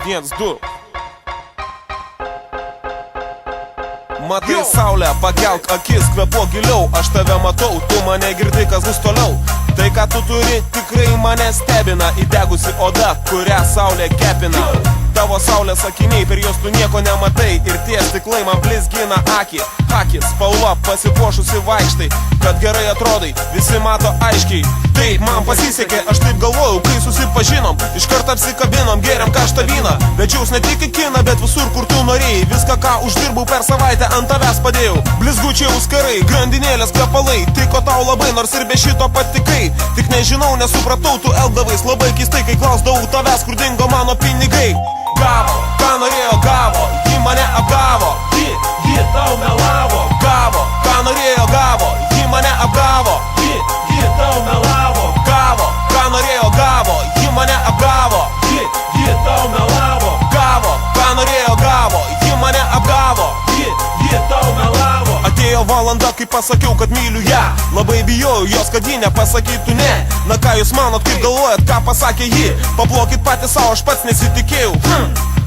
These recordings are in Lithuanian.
1, 2. Matai saulę, pakelk akis, kvepuok giliau. Aš tave matau, tu mane girdi, kas bus toliau. Tai ką tu turi, tikrai mane stebina. Įdegusi oda, kurią saulė kepina. Tavo saulės akiniai, per juos tu nieko nematai. Ir tie stiklai man blizgina akį. Akis, spalva, pasipuošusi vaikštai. Kad gerai atrodai, visi mato aiškiai. Taip, man pasisekė, aš taip galvojau, kai susipažinom. Iškart apsikabinom, geriam karštą vyną. Vedžiaus ne tik į kiną, bet visur, kur tu norėjai. Viską, ką uždirbau per savaitę, ant tavęs padėjau. Blizgučiai auskarai, grandinėlės kvepalai. Tiko tau labai, nors ir be šito patikai. Tik nežinau, nesupratau, tu elgdavais labai keistai, kai klausdavau tavęs, kur dingo mano pinigai. Gavo, ką norėjo gavo, ji mane apgavo. Ji tau melavo. Gavo, ką norėjo gavo, ji mane apgavo. Ji tau melavo. Gavo, ką norėjo gavo, ji mane apgavo. Ji tau melavo. Gavo, ką norėjo gavo, ji mane apgavo. Ji tau melavo. Atėjo valanda, kai pasakiau, kad myliu ją. Labai bijojau jos, kad ji nepasakytų ne. Na ką jūs manot, kaip galvojat, ką pasakė ji? Paplokit patys savo, aš pats nesitikėjau.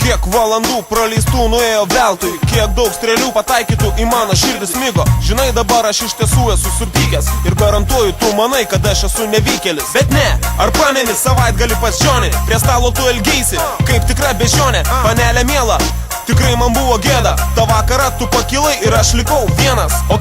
Kiek valandų praleistų nuėjo veltui. Kiek daug strėlių pataikytų į mano širdį smigo. Žinai, dabar aš iš tiesų esu supykęs. Ir garantuoju, tu manai, kad aš esu nevykėlis. Bet ne, ar pameni savaitgalį pas Džonį? Prie stalo tu elgeisi, kaip tikra bežionė. Panelė miela, tikrai man buvo gėda. Ta vakarą tu pakilai ir aš likau vienas. O